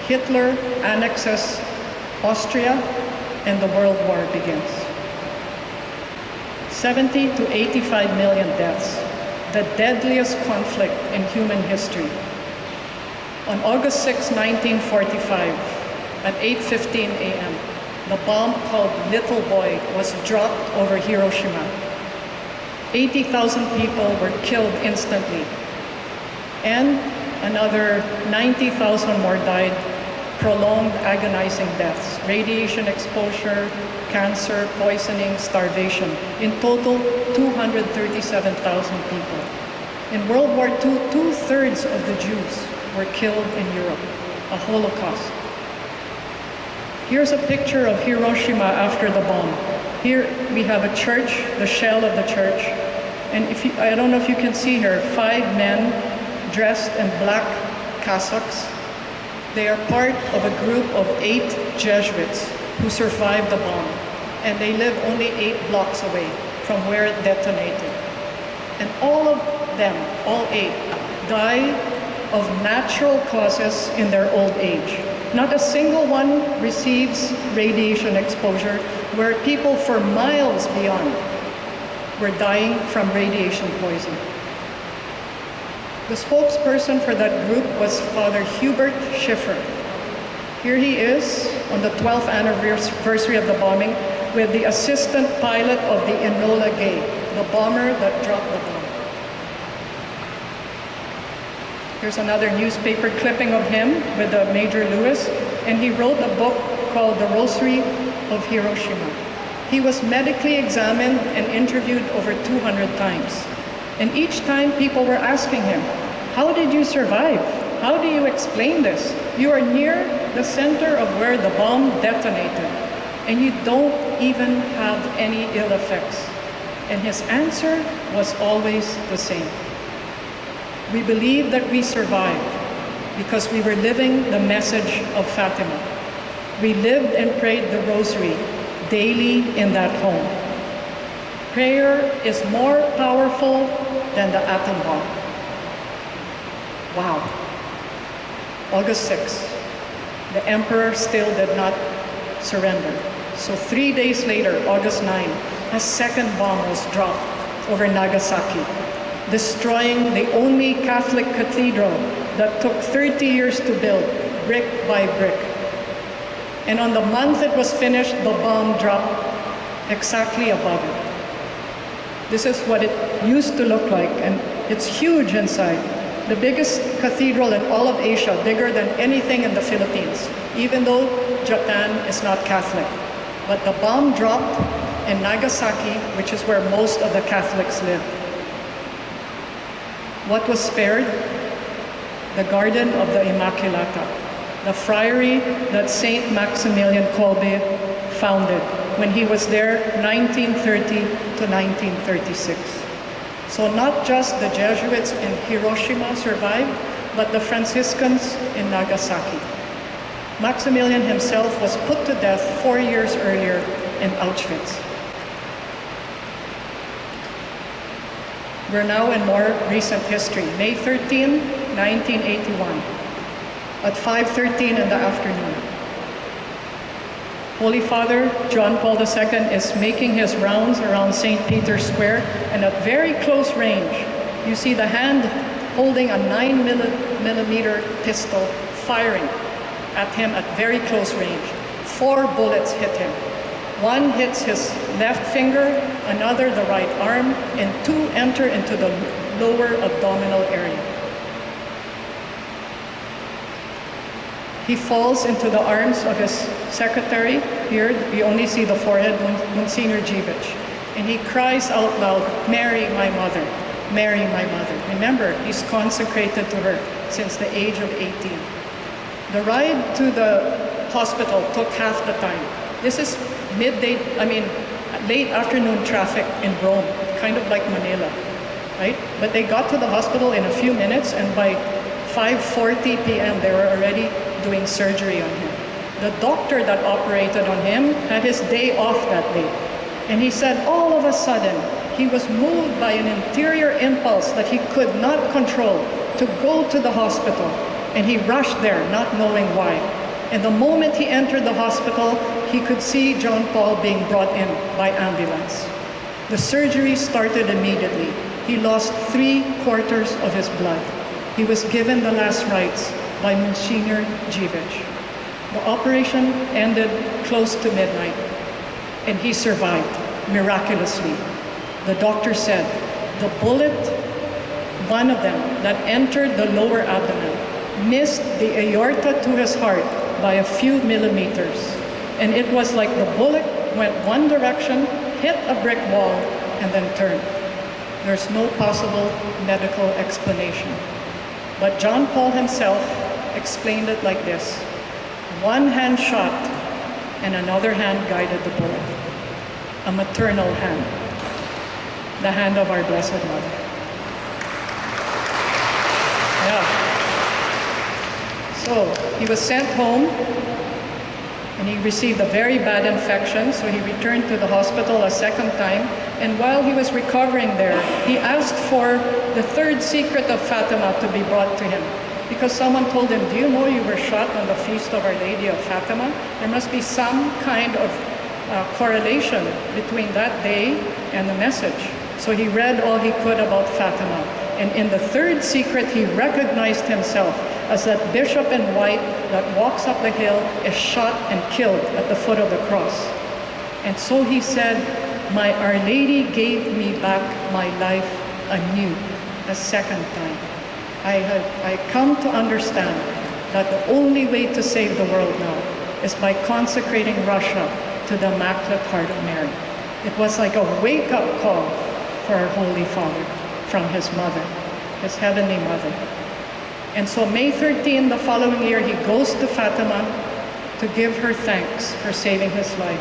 Hitler annexes Austria and the World War begins. 70 to 85 million deaths, the deadliest conflict in human history. On August 6, 1945, at 8:15 a.m., the bomb called Little Boy was dropped over Hiroshima. 80,000 people were killed instantly, and another 90,000 more died, prolonged agonizing deaths, radiation exposure, cancer, poisoning, starvation. In total, 237,000 people. In World War II, 2/3 of the Jews were killed in Europe, a Holocaust. Here's a picture of Hiroshima after the bomb. Here we have a church, the shell of the church, and I don't know if you can see here, 5 men dressed in black cassocks. They are part of a group of 8 Jesuits who survived the bomb, and they live only 8 blocks away from where it detonated. And all of them, all 8, died of natural causes in their old age. Not a single one receives radiation exposure, where people for miles beyond were dying from radiation poisoning. The spokesperson for that group was Father Hubert Schiffer. Here he is on the 12th anniversary of the bombing with the assistant pilot of the Enola Gay, the bomber that dropped the bomb. Here's another newspaper clipping of him with Major Lewis, and he wrote a book called The Rosary of Hiroshima. He was medically examined and interviewed over 200 times. And each time people were asking him, how did you survive? How do you explain this? You are near the center of where the bomb detonated, and you don't even have any ill effects. And his answer was always the same. We believe that we survived because we were living the message of Fatima. We lived and prayed the rosary daily in that home. Prayer is more powerful than the atom bomb. Wow. August 6th, the emperor still did not surrender. So 3 days later, August 9, a second bomb was dropped over Nagasaki, destroying the only Catholic cathedral that took 30 years to build, brick by brick. And on the month it was finished, the bomb dropped exactly above it. This is what it used to look like, and it's huge inside. The biggest cathedral in all of Asia, bigger than anything in the Philippines, even though Japan is not Catholic. But the bomb dropped in Nagasaki, which is where most of the Catholics live. What was spared? The Garden of the Immaculata, the friary that Saint Maximilian Kolbe founded when he was there 1930 to 1936. So not just the Jesuits in Hiroshima survived, but the Franciscans in Nagasaki. Maximilian himself was put to death 4 years earlier in Auschwitz. We're now in more recent history. May 13, 1981, at 5:13 in the afternoon. Holy Father John Paul II is making his rounds around St. Peter's Square, and at very close range, you see the hand holding a 9mm pistol firing at him at very close range. 4 bullets hit him. One hits his left finger, another the right arm, and 2 enter into the lower abdominal area. He falls into the arms of his secretary. Here, we only see the forehead, Monsignor Jivic. And he cries out loud, "Mary, my mother, Mary, my mother." Remember, he's consecrated to her since the age of 18. The ride to the hospital took half the time. This is late afternoon traffic in Rome, kind of like Manila, right? But they got to the hospital in a few minutes, and by 5:40 p.m. they were already doing surgery on him. The doctor that operated on him had his day off that day. And he said all of a sudden, he was moved by an interior impulse that he could not control to go to the hospital. and he rushed there, not knowing why. And the moment he entered the hospital, he could see JohnPaul being brought in by ambulance. The surgery started immediately. He lost 3/4 of his blood. He was given the last rites by Monsignor Jivich. The operation ended close to midnight, and he survived miraculously. The doctor said the bullet, one of them that entered the lower abdomen, missed the aorta to his heart by a few millimeters. And it was like the bullet went one direction, hit a brick wall, and then turned. There's no possible medical explanation. But JohnPaul himself explained it like this: one hand shot and another hand guided the bullet. A maternal hand, the hand of our Blessed Mother. Yeah. So he was sent home, and he received a very bad infection, so he returned to the hospital a second time. And while he was recovering there, he asked for the third secret of Fatima to be brought to him. Because someone told him, do you know you were shot on the feast of Our Lady of Fatima? There must be some kind of correlation between that day and the message. So he read all he could about Fatima. And in the third secret, he recognized himself as that bishop in white that walks up the hill, is shot and killed at the foot of the cross. And so he said, my Our Lady gave me back my life anew, a second time. I come to understand that the only way to save the world now is by consecrating Russia to the Immaculate Heart of Mary. It was like a wake-up call for our Holy Father from his mother, his Heavenly Mother. And so May 13, the following year, he goes to Fatima to give her thanks for saving his life.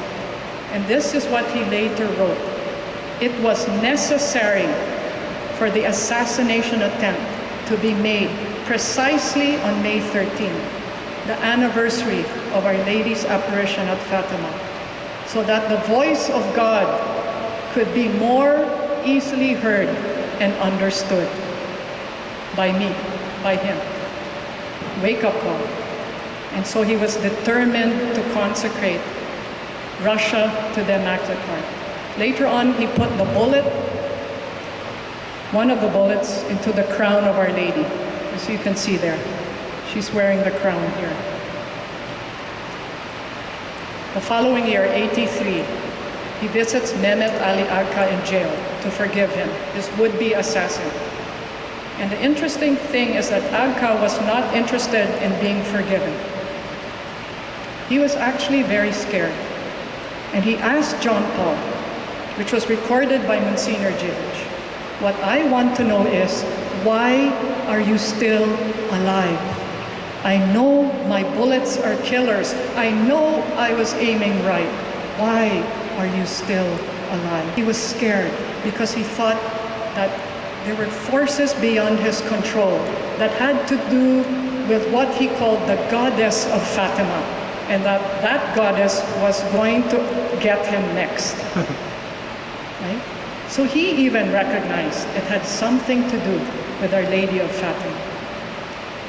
And this is what he later wrote. It was necessary for the assassination attempt to be made precisely on May 13, the anniversary of Our Lady's apparition at Fatima, so that the voice of God could be more easily heard and understood by me, by him. Wake up call. And so he was determined to consecrate Russia to the Immaculate Heart. Later on, he put the bullet, one of the bullets, into the crown of Our Lady. As you can see there, she's wearing the crown here. The following year, 83, he visits Mehmet Ali Agca in jail to forgive him, his would-be assassin. And the interesting thing is that Agca was not interested in being forgiven. He was actually very scared. And he asked JohnPaul, which was recorded by Monsignor Jivich, what I want to know is, why are you still alive? I know my bullets are killers. I know I was aiming right. Why are you still alive? He was scared because he thought that there were forces beyond his control that had to do with what he called the goddess of Fatima, and that goddess was going to get him next. Right? So he even recognized it had something to do with Our Lady of Fatima.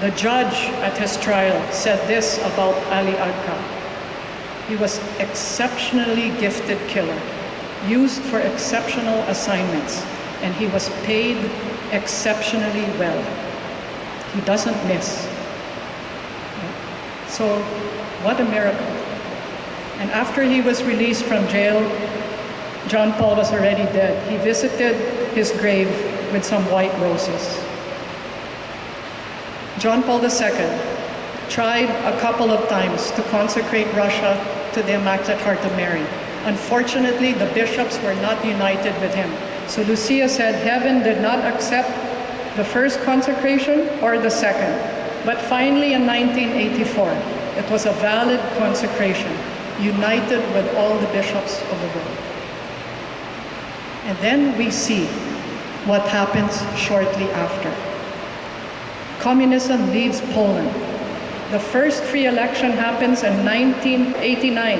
The judge at his trial said this about Ali Agca. He was exceptionally gifted killer, used for exceptional assignments, and he was paid exceptionally well. He doesn't miss. So, what a miracle. And after he was released from jail, JohnPaul was already dead. He visited his grave with some white roses. JohnPaul II tried a couple of times to consecrate Russia to the Immaculate Heart of Mary. Unfortunately, the bishops were not united with him. So Lucia said heaven did not accept the first consecration or the second. But finally in 1984, it was a valid consecration, united with all the bishops of the world. And then we see what happens shortly after. Communism leaves Poland. The first free election happens in 1989.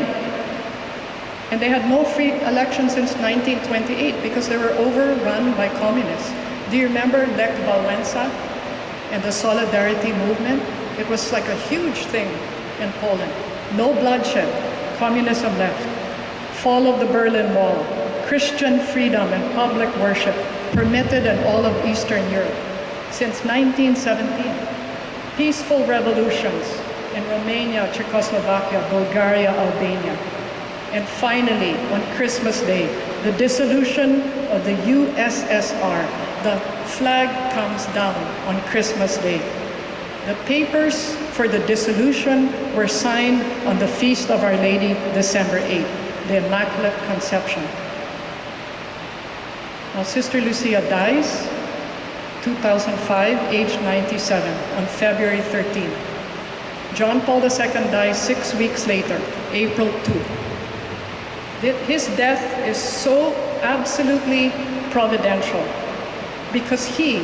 And they had no free elections since 1928 because they were overrun by communists. Do you remember Lech Wałęsa and the Solidarity movement? It was like a huge thing in Poland. No bloodshed, communism left, fall of the Berlin Wall, Christian freedom and public worship permitted in all of Eastern Europe. Since 1917, peaceful revolutions in Romania, Czechoslovakia, Bulgaria, Albania. And finally, on Christmas Day, the dissolution of the USSR. The flag comes down on Christmas Day. The papers for the dissolution were signed on the Feast of Our Lady, December 8th, the Immaculate Conception. Now, Sister Lucia dies, 2005, age 97, on February 13th. John Paul II dies 6 weeks later, April 2. His death is so absolutely providential because he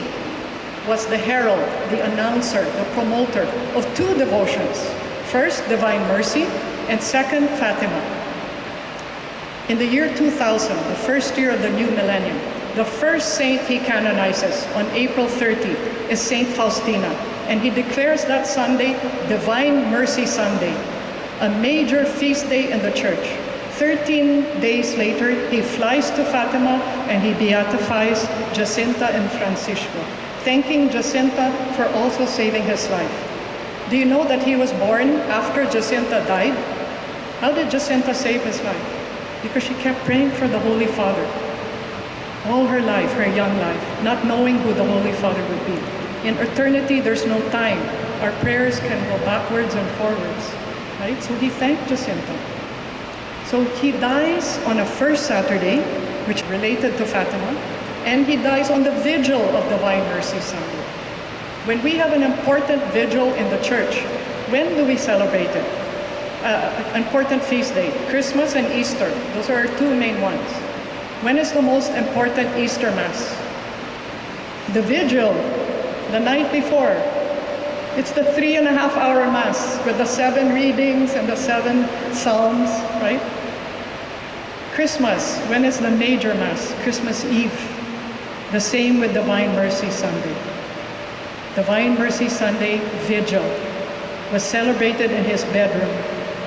was the herald, the announcer, the promoter of two devotions. First, Divine Mercy, and second, Fatima. In the year 2000, the first year of the new millennium, the first saint he canonizes on April 30 is Saint Faustina, and he declares that Sunday Divine Mercy Sunday, a major feast day in the church. 13 days later, he flies to Fatima and he beatifies Jacinta and Francisco, thanking Jacinta for also saving his life. Do you know that he was born after Jacinta died? How did Jacinta save his life? Because she kept praying for the Holy Father all her life, her young life, not knowing who the Holy Father would be. In eternity, there's no time. Our prayers can go backwards and forwards, right? So he thanked Jacinta. So he dies on a first Saturday, which related to Fatima, and he dies on the vigil of Divine Mercy Sunday. When we have an important vigil in the church, when do we celebrate it? An important feast day, Christmas and Easter. Those are our two main ones. When is the most important Easter Mass? The vigil, the night before. It's the 3.5-hour Mass with the 7 readings and the 7 Psalms, right? Christmas, when is the major Mass? Christmas Eve. The same with Divine Mercy Sunday. Divine Mercy Sunday Vigil was celebrated in his bedroom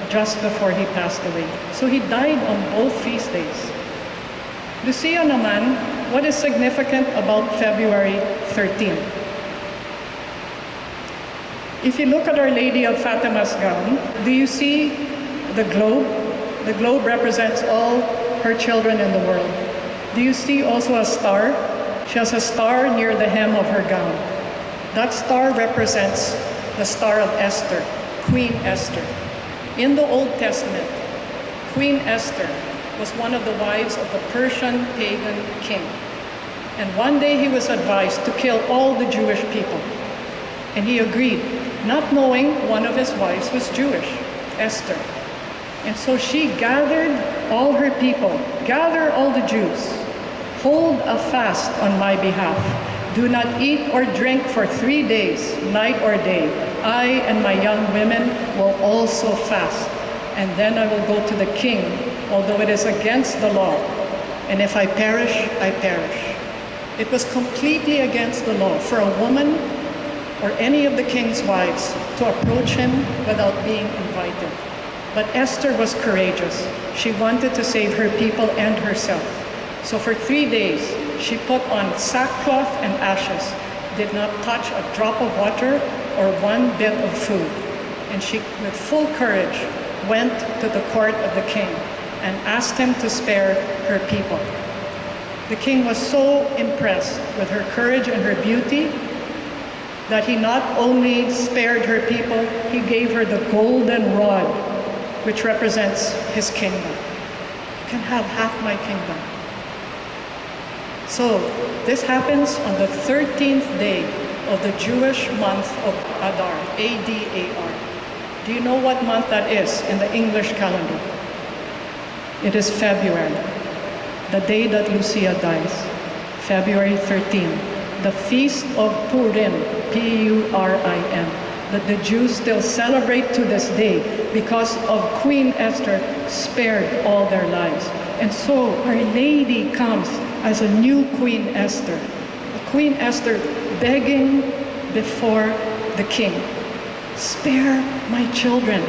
just before he passed away. So he died on both feast days. Lucia naman, what is significant about February 13th? If you look at Our Lady of Fatima's gown, do you see the globe? The globe represents all her children in the world. Do you see also a star? She has a star near the hem of her gown. That star represents the star of Esther, Queen Esther. In the Old Testament, Queen Esther was one of the wives of the Persian pagan king. And one day he was advised to kill all the Jewish people. And he agreed, not knowing one of his wives was Jewish, Esther. And so she gathered all her people, gather all the Jews, hold a fast on my behalf. Do not eat or drink for 3 days, night or day. I and my young women will also fast. And then I will go to the king, although it is against the law. And if I perish, I perish. It was completely against the law for a woman or any of the king's wives to approach him without being invited. But Esther was courageous. She wanted to save her people and herself. So for 3 days, she put on sackcloth and ashes, did not touch a drop of water or one bit of food. And she, with full courage, went to the court of the king and asked him to spare her people. The king was so impressed with her courage and her beauty that he not only spared her people, he gave her the golden rod, which represents his kingdom. You can have half my kingdom. So this happens on the 13th day of the Jewish month of Adar, A-D-A-R. Do you know what month that is in the English calendar? It is February, the day that Lucia dies, February 13, the feast of Purim, P-U-R-I-M, that the Jews still celebrate to this day because of Queen Esther spared all their lives. And so Our Lady comes as a new Queen Esther, a Queen Esther begging before the king. spare my children.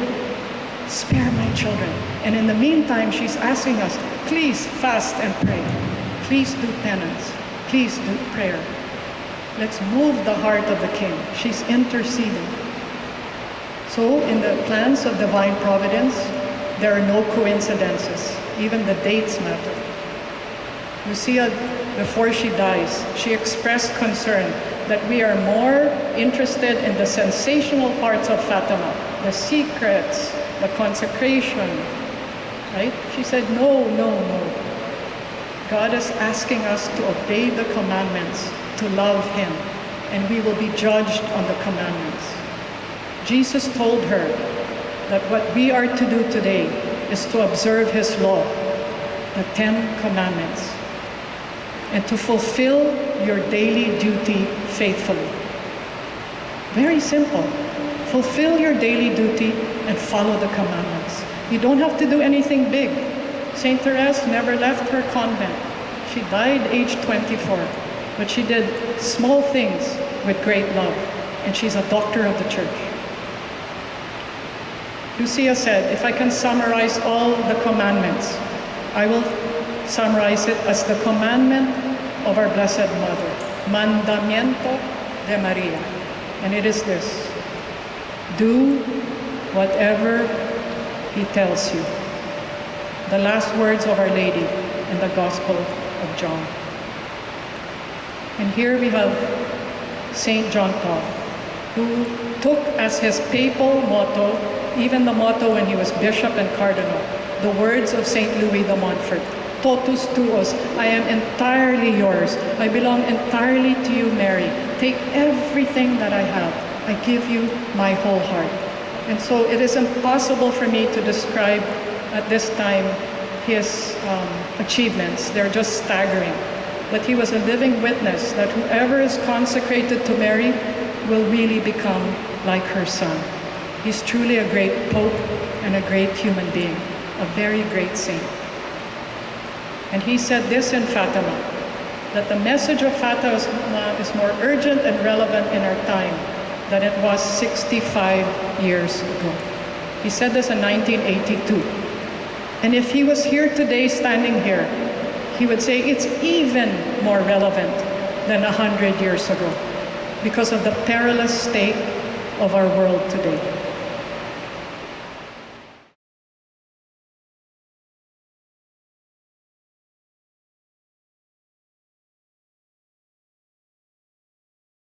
Spare my children. And in the meantime, she's asking us, please fast and pray. Please do penance. Please do prayer. Let's move the heart of the King. She's interceding. So in the plans of divine providence, there are no coincidences. Even the dates matter. Lucia, before she dies, she expressed concern that we are more interested in the sensational parts of Fatima, the secrets, the consecration, right? She said, no, no, no. God is asking us to obey the commandments, to love Him, and we will be judged on the commandments. Jesus told her that what we are to do today is to observe His law, the 10 commandments, and to fulfill your daily duty faithfully. Very simple. Fulfill your daily duty and follow the commandments. You don't have to do anything big. Saint Therese never left her convent. She died aged 24, but she did small things with great love, and she's a doctor of the church. Lucia said, if I can summarize all the commandments, I will summarize it as the commandment of our Blessed Mother, Mandamiento de Maria. And it is this: do whatever He tells you. The last words of Our Lady in the Gospel of John. And here we have Saint JohnPaul, who took as his papal motto, even the motto when he was bishop and cardinal, the words of Saint Louis de Montfort, totus tuos, I am entirely yours. I belong entirely to you, Mary. Take everything that I have. I give you my whole heart. And so it is impossible for me to describe at this time his achievements. They're just staggering. But he was a living witness that whoever is consecrated to Mary will really become like her son. He's truly a great pope and a great human being, a very great saint. And he said this in Fatima, that the message of Fatima is more urgent and relevant in our time than it was 65 years ago. He said this in 1982. And if he was here today, standing here, he would say it's even more relevant than 100 years ago because of the perilous state of our world today.